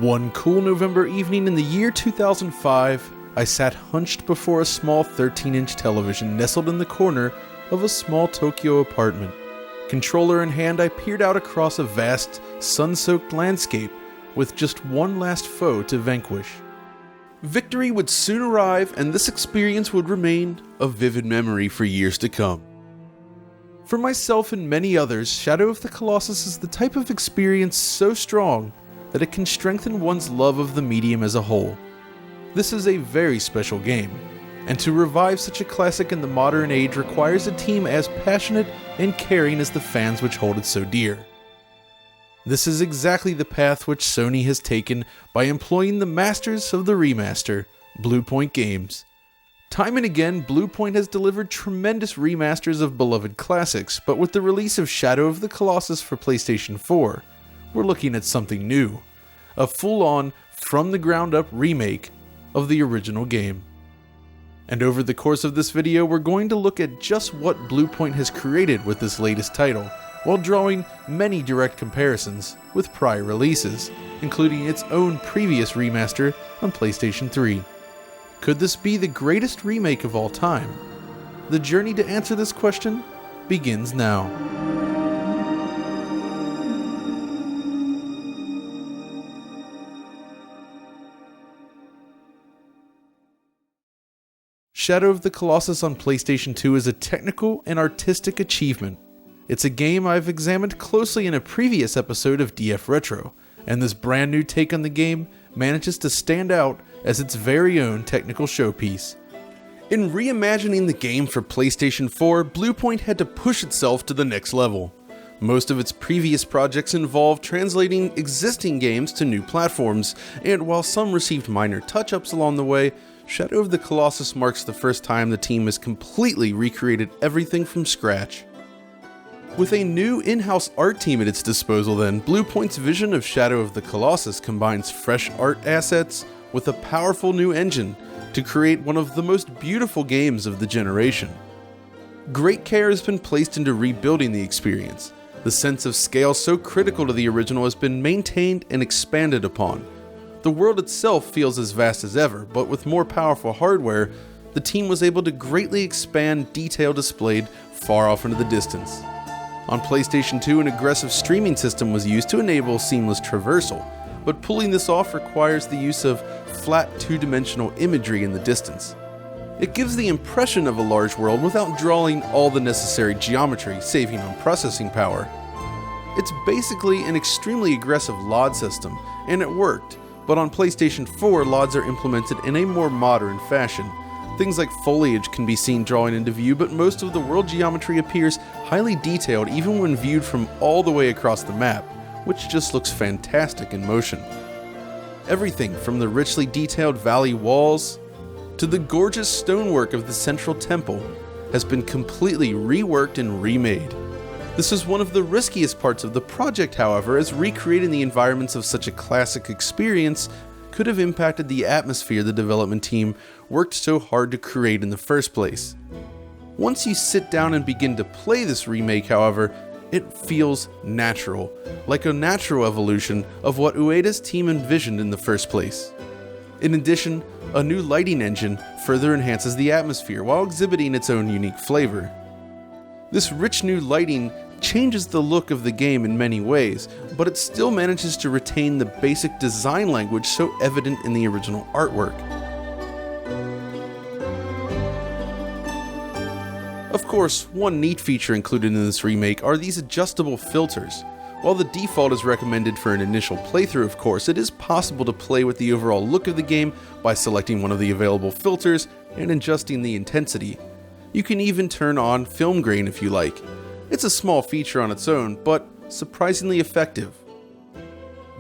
One cool November evening in the year 2005, I sat hunched before a small 13-inch television nestled in the corner of a small Tokyo apartment. Controller in hand, I peered out across a vast, sun-soaked landscape with just one last foe to vanquish. Victory would soon arrive, and this experience would remain a vivid memory for years to come. For myself and many others, Shadow of the Colossus is the type of experience so strong that it can strengthen one's love of the medium as a whole. This is a very special game, and to revive such a classic in the modern age requires a team as passionate and caring as the fans which hold it so dear. This is exactly the path which Sony has taken by employing the masters of the remaster, Bluepoint Games. Time and again, Bluepoint has delivered tremendous remasters of beloved classics, but with the release of Shadow of the Colossus for PlayStation 4, we're looking at something new. A full-on, from-the-ground-up remake of the original game. And over the course of this video, we're going to look at just what Bluepoint has created with this latest title, while drawing many direct comparisons with prior releases, including its own previous remaster on PlayStation 3. Could this be the greatest remake of all time? The journey to answer this question begins now. Shadow of the Colossus on PlayStation 2 is a technical and artistic achievement. It's a game I've examined closely in a previous episode of DF Retro, and this brand new take on the game manages to stand out as its very own technical showpiece. In reimagining the game for PlayStation 4, Bluepoint had to push itself to the next level. Most of its previous projects involved translating existing games to new platforms, and while some received minor touch-ups along the way, Shadow of the Colossus marks the first time the team has completely recreated everything from scratch. With a new in-house art team at its disposal then, Bluepoint's vision of Shadow of the Colossus combines fresh art assets with a powerful new engine to create one of the most beautiful games of the generation. Great care has been placed into rebuilding the experience. The sense of scale so critical to the original has been maintained and expanded upon. The world itself feels as vast as ever, but with more powerful hardware, the team was able to greatly expand detail displayed far off into the distance. On PlayStation 2, an aggressive streaming system was used to enable seamless traversal, but pulling this off requires the use of flat two-dimensional imagery in the distance. It gives the impression of a large world without drawing all the necessary geometry, saving on processing power. It's basically an extremely aggressive LOD system, and it worked. But on PlayStation 4, LODs are implemented in a more modern fashion. Things like foliage can be seen drawing into view, but most of the world geometry appears highly detailed even when viewed from all the way across the map, which just looks fantastic in motion. Everything from the richly detailed valley walls to the gorgeous stonework of the central temple has been completely reworked and remade. This is one of the riskiest parts of the project, however, as recreating the environments of such a classic experience could have impacted the atmosphere the development team worked so hard to create in the first place. Once you sit down and begin to play this remake, however, it feels natural, like a natural evolution of what Ueda's team envisioned in the first place. In addition, a new lighting engine further enhances the atmosphere while exhibiting its own unique flavor. This rich new lighting changes the look of the game in many ways, but it still manages to retain the basic design language so evident in the original artwork. Of course, one neat feature included in this remake are these adjustable filters. While the default is recommended for an initial playthrough, of course, it is possible to play with the overall look of the game by selecting one of the available filters and adjusting the intensity. You can even turn on film grain if you like. It's a small feature on its own, but surprisingly effective.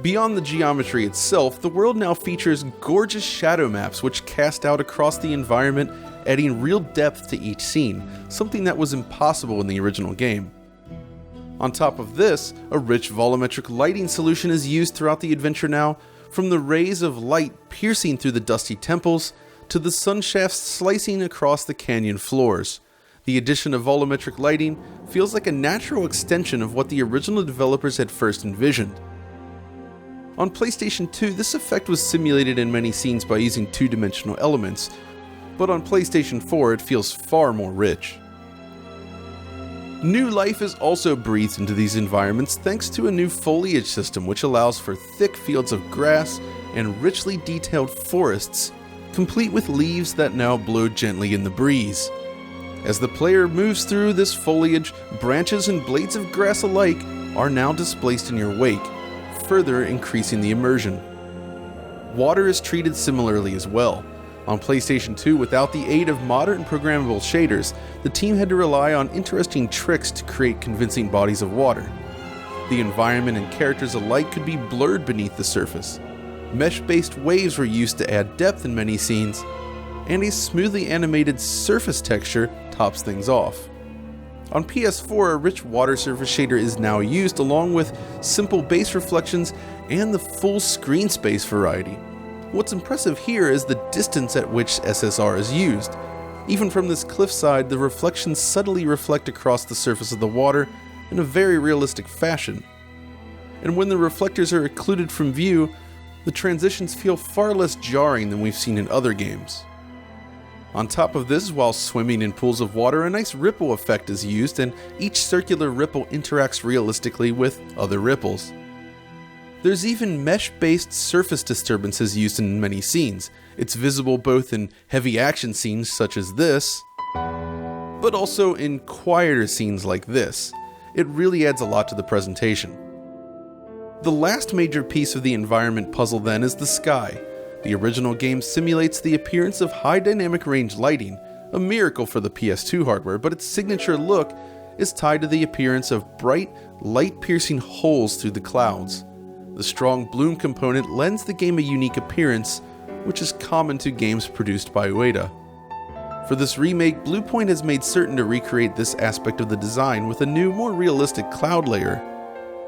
Beyond the geometry itself, the world now features gorgeous shadow maps which cast out across the environment, adding real depth to each scene, something that was impossible in the original game. On top of this, a rich volumetric lighting solution is used throughout the adventure now, from the rays of light piercing through the dusty temples to the sun shafts slicing across the canyon floors. The addition of volumetric lighting feels like a natural extension of what the original developers had first envisioned. On PlayStation 2, this effect was simulated in many scenes by using two-dimensional elements, but on PlayStation 4 it feels far more rich. New life is also breathed into these environments thanks to a new foliage system which allows for thick fields of grass and richly detailed forests, complete with leaves that now blow gently in the breeze. As the player moves through this foliage, branches and blades of grass alike are now displaced in your wake, further increasing the immersion. Water is treated similarly as well. On PlayStation 2, without the aid of modern programmable shaders, the team had to rely on interesting tricks to create convincing bodies of water. The environment and characters alike could be blurred beneath the surface. Mesh-based waves were used to add depth in many scenes, and a smoothly animated surface texture tops things off. On PS4, a rich water surface shader is now used along with simple base reflections and the full screen space variety. What's impressive here is the distance at which SSR is used. Even from this cliffside, the reflections subtly reflect across the surface of the water in a very realistic fashion. And when the reflectors are occluded from view, the transitions feel far less jarring than we've seen in other games. On top of this, while swimming in pools of water, a nice ripple effect is used, and each circular ripple interacts realistically with other ripples. There's even mesh-based surface disturbances used in many scenes. It's visible both in heavy action scenes such as this, but also in quieter scenes like this. It really adds a lot to the presentation. The last major piece of the environment puzzle then is the sky. The original game simulates the appearance of high dynamic range lighting, a miracle for the PS2 hardware, but its signature look is tied to the appearance of bright, light-piercing holes through the clouds. The strong bloom component lends the game a unique appearance, which is common to games produced by Ueda. For this remake, Bluepoint has made certain to recreate this aspect of the design with a new, more realistic cloud layer.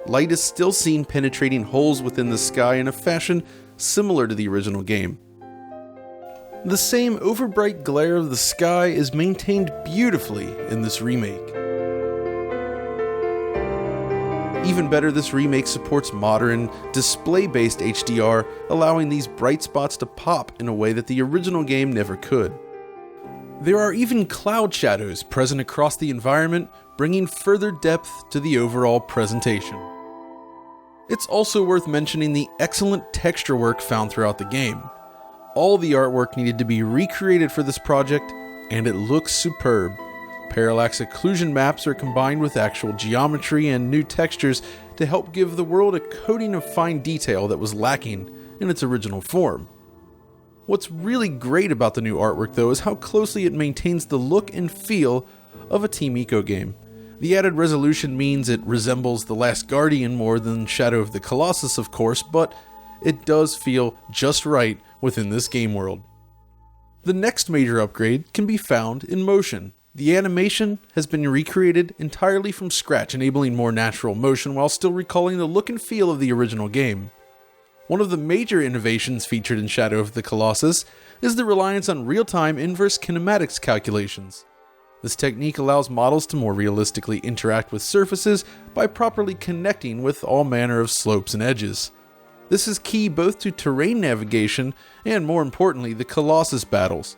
Light is still seen penetrating holes within the sky in a fashion similar to the original game. The same overbright glare of the sky is maintained beautifully in this remake. Even better, this remake supports modern, display-based HDR, allowing these bright spots to pop in a way that the original game never could. There are even cloud shadows present across the environment, bringing further depth to the overall presentation. It's also worth mentioning the excellent texture work found throughout the game. All the artwork needed to be recreated for this project, and it looks superb. Parallax occlusion maps are combined with actual geometry and new textures to help give the world a coating of fine detail that was lacking in its original form. What's really great about the new artwork though is how closely it maintains the look and feel of a Team Ico game. The added resolution means it resembles The Last Guardian more than Shadow of the Colossus, of course, but it does feel just right within this game world. The next major upgrade can be found in motion. The animation has been recreated entirely from scratch, enabling more natural motion while still recalling the look and feel of the original game. One of the major innovations featured in Shadow of the Colossus is the reliance on real-time inverse kinematics calculations. This technique allows models to more realistically interact with surfaces by properly connecting with all manner of slopes and edges. This is key both to terrain navigation and, more importantly, the Colossus battles.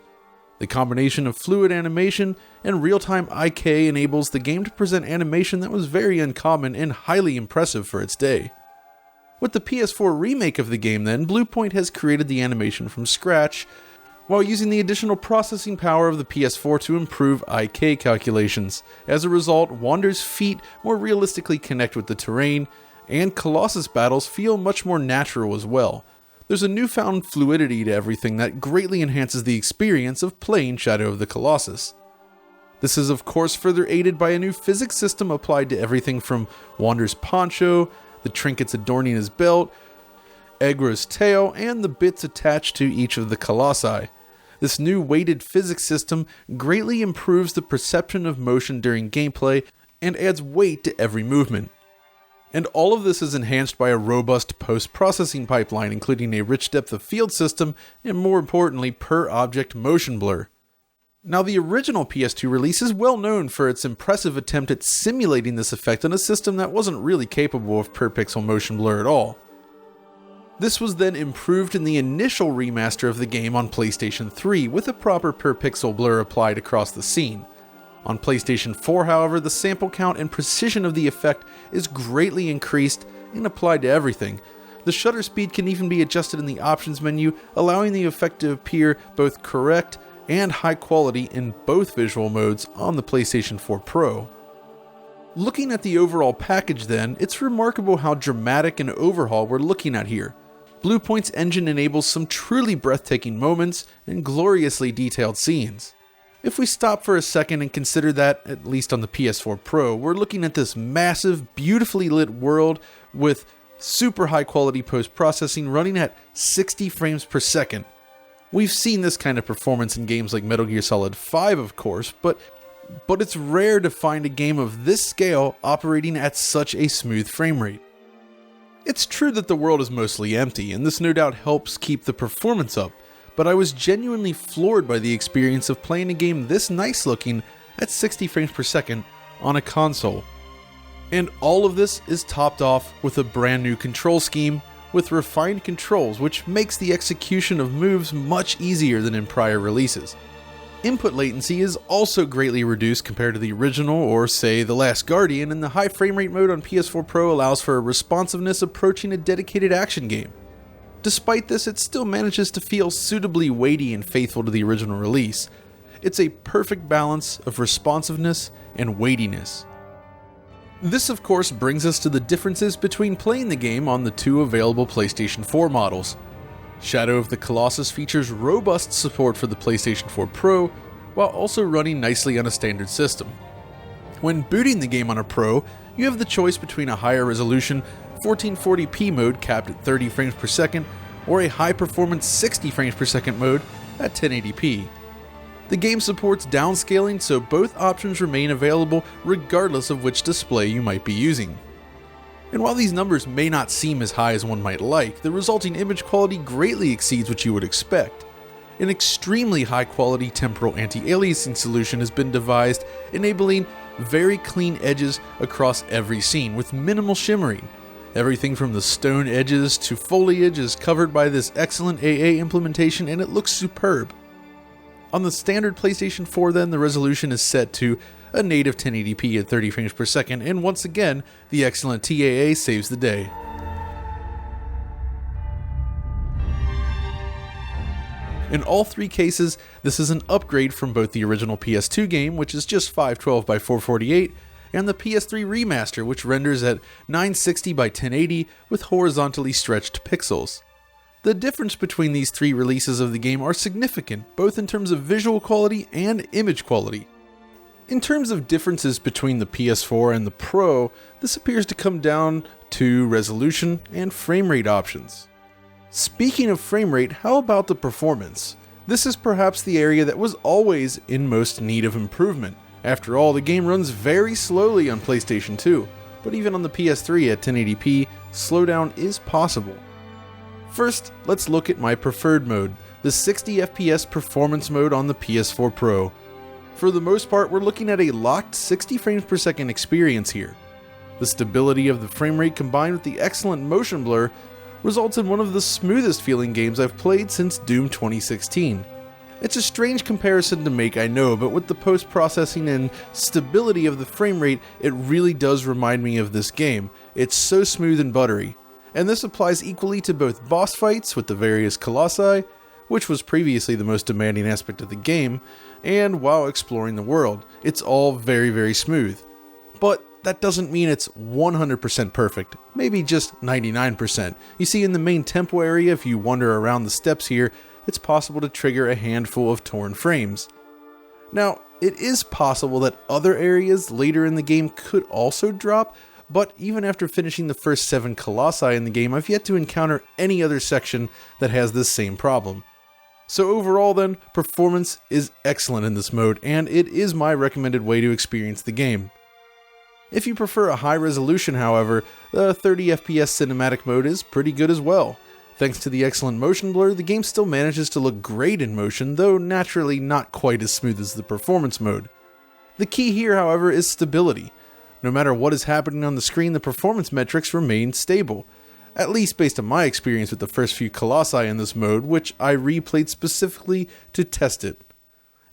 The combination of fluid animation and real-time IK enables the game to present animation that was very uncommon and highly impressive for its day. With the PS4 remake of the game then, Bluepoint has created the animation from scratch, while using the additional processing power of the PS4 to improve IK calculations. As a result, Wander's feet more realistically connect with the terrain, and Colossus battles feel much more natural as well. There's a newfound fluidity to everything that greatly enhances the experience of playing Shadow of the Colossus. This is of course further aided by a new physics system applied to everything from Wander's poncho, the trinkets adorning his belt, Egra's tail, and the bits attached to each of the colossi. This new weighted physics system greatly improves the perception of motion during gameplay and adds weight to every movement. And all of this is enhanced by a robust post-processing pipeline, including a rich depth of field system and, more importantly, per-object motion blur. Now, the original PS2 release is well known for its impressive attempt at simulating this effect on a system that wasn't really capable of per-pixel motion blur at all. This was then improved in the initial remaster of the game on PlayStation 3 with a proper per pixel blur applied across the scene. On PlayStation 4, however, the sample count and precision of the effect is greatly increased and applied to everything. The shutter speed can even be adjusted in the options menu, allowing the effect to appear both correct and high quality in both visual modes on the PlayStation 4 Pro. Looking at the overall package then, it's remarkable how dramatic an overhaul we're looking at here. Bluepoint's engine enables some truly breathtaking moments and gloriously detailed scenes. If we stop for a second and consider that, at least on the PS4 Pro, we're looking at this massive, beautifully lit world with super high quality post-processing running at 60 frames per second. We've seen this kind of performance in games like Metal Gear Solid 5, of course, but it's rare to find a game of this scale operating at such a smooth frame rate. It's true that the world is mostly empty, and this no doubt helps keep the performance up, but I was genuinely floored by the experience of playing a game this nice looking at 60 frames per second on a console. And all of this is topped off with a brand new control scheme with refined controls, which makes the execution of moves much easier than in prior releases. Input latency is also greatly reduced compared to the original or, say, The Last Guardian, and the high frame rate mode on PS4 Pro allows for a responsiveness approaching a dedicated action game. Despite this, it still manages to feel suitably weighty and faithful to the original release. It's a perfect balance of responsiveness and weightiness. This of course brings us to the differences between playing the game on the two available PlayStation 4 models. Shadow of the Colossus features robust support for the PlayStation 4 Pro, while also running nicely on a standard system. When booting the game on a Pro, you have the choice between a higher resolution 1440p mode capped at 30 frames per second, or a high-performance 60 frames per second mode at 1080p. The game supports downscaling, so both options remain available regardless of which display you might be using. And while these numbers may not seem as high as one might like, the resulting image quality greatly exceeds what you would expect. An extremely high-quality temporal anti-aliasing solution has been devised, enabling very clean edges across every scene with minimal shimmering. Everything from the stone edges to foliage is covered by this excellent AA implementation, and it looks superb. On the standard PlayStation 4 then, the resolution is set to a native 1080p at 30 frames per second, and once again, the excellent TAA saves the day. In all three cases, this is an upgrade from both the original PS2 game, which is just 512 by 448, and the PS3 remaster, which renders at 960 by 1080 with horizontally stretched pixels. The difference between these three releases of the game are significant, both in terms of visual quality and image quality. In terms of differences between the PS4 and the Pro, this appears to come down to resolution and frame rate options. Speaking of frame rate, how about the performance? This is perhaps the area that was always in most need of improvement. After all, the game runs very slowly on PlayStation 2, but even on the PS3 at 1080p, slowdown is possible. First, let's look at my preferred mode, the 60 FPS performance mode on the PS4 Pro. For the most part, we're looking at a locked 60 frames per second experience here. The stability of the frame rate combined with the excellent motion blur results in one of the smoothest feeling games I've played since Doom 2016. It's a strange comparison to make, I know, but with the post-processing and stability of the frame rate, it really does remind me of this game. It's so smooth and buttery. And this applies equally to both boss fights with the various Colossi, which was previously the most demanding aspect of the game, and while exploring the world. It's all very, very smooth. But that doesn't mean it's 100% perfect, maybe just 99%. You see, in the main temple area, if you wander around the steps here, it's possible to trigger a handful of torn frames. Now, it is possible that other areas later in the game could also drop, but even after finishing the first 7 Colossi in the game, I've yet to encounter any other section that has this same problem. So overall then, performance is excellent in this mode, and it is my recommended way to experience the game. If you prefer a high resolution, however, the 30 FPS cinematic mode is pretty good as well. Thanks to the excellent motion blur, the game still manages to look great in motion, though naturally not quite as smooth as the performance mode. The key here, however, is stability. No matter what is happening on the screen, the performance metrics remain stable. at least based on my experience with the first few Colossi in this mode, which I replayed specifically to test it.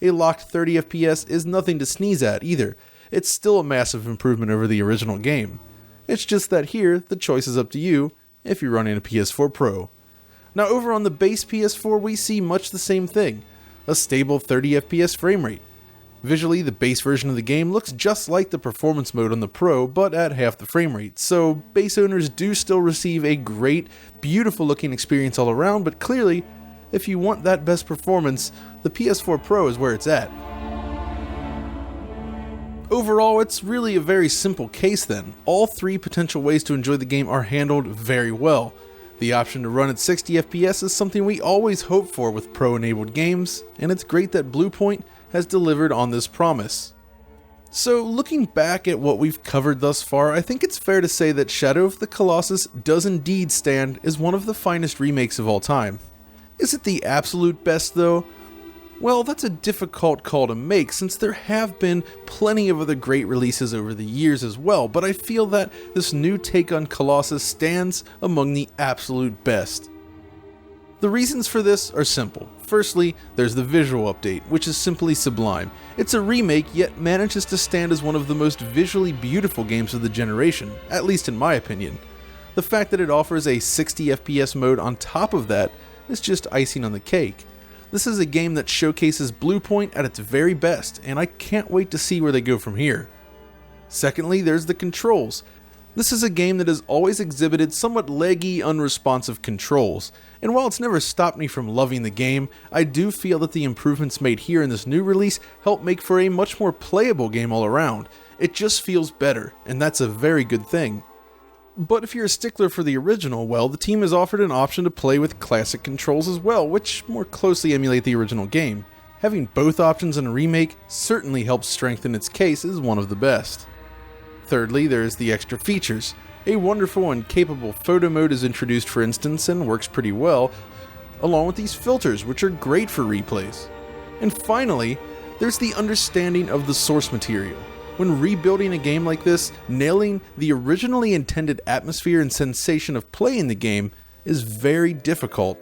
A locked 30 FPS is nothing to sneeze at either. It's still a massive improvement over the original game. It's just that here, the choice is up to you if you're running a PS4 Pro. Now over on the base PS4 we see much the same thing, a stable 30 FPS frame rate. Visually, the base version of the game looks just like the performance mode on the Pro, but at half the frame rate, so base owners do still receive a great, beautiful looking experience all around, but clearly, if you want that best performance, the PS4 Pro is where it's at. Overall, it's really a very simple case then. All three potential ways to enjoy the game are handled very well. The option to run at 60 FPS is something we always hope for with Pro-enabled games, and it's great that Bluepoint has delivered on this promise. So looking back at what we've covered thus far, I think it's fair to say that Shadow of the Colossus does indeed stand as one of the finest remakes of all time. Is it the absolute best though? Well, that's a difficult call to make since there have been plenty of other great releases over the years as well, but I feel that this new take on Colossus stands among the absolute best. The reasons for this are simple. Firstly, there's the visual update, which is simply sublime. It's a remake, yet manages to stand as one of the most visually beautiful games of the generation, at least in my opinion. The fact that it offers a 60 FPS mode on top of that is just icing on the cake. This is a game that showcases Bluepoint at its very best, and I can't wait to see where they go from here. Secondly, there's the controls. This is a game that has always exhibited somewhat leggy, unresponsive controls, and while it's never stopped me from loving the game, I do feel that the improvements made here in this new release help make for a much more playable game all around. It just feels better, and that's a very good thing. But if you're a stickler for the original, well, the team has offered an option to play with classic controls as well, which more closely emulate the original game. Having both options in a remake certainly helps strengthen its case as one of the best. Thirdly, there's the extra features. A wonderful and capable photo mode is introduced, for instance, and works pretty well, along with these filters, which are great for replays. And finally, there's the understanding of the source material. When rebuilding a game like this, nailing the originally intended atmosphere and sensation of playing the game is very difficult.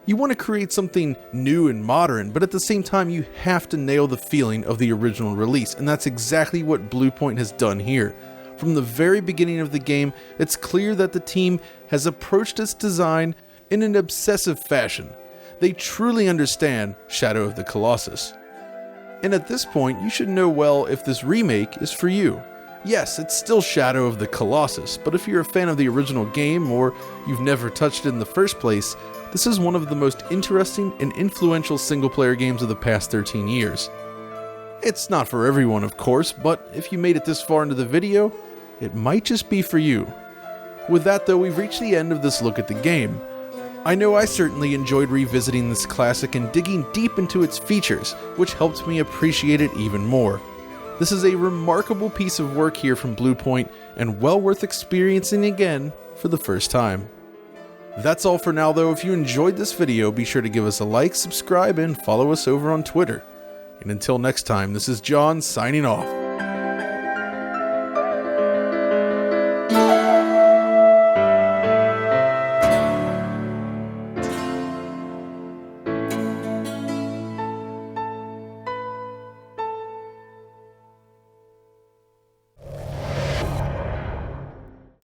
You want to create something new and modern, but at the same time you have to nail the feeling of the original release, and that's exactly what Bluepoint has done here. From the very beginning of the game, it's clear that the team has approached its design in an obsessive fashion. They truly understand Shadow of the Colossus. And at this point, you should know well if this remake is for you. Yes, it's still Shadow of the Colossus, but if you're a fan of the original game or you've never touched it in the first place, this is one of the most interesting and influential single-player games of the past 13 years. It's not for everyone, of course, but if you made it this far into the video, it might just be for you. With that though, we've reached the end of this look at the game. I know I certainly enjoyed revisiting this classic and digging deep into its features, which helped me appreciate it even more. This is a remarkable piece of work here from Bluepoint, and well worth experiencing again for the first time. That's all for now though. If you enjoyed this video, be sure to give us a like, subscribe, and follow us over on Twitter. And until next time, this is John signing off.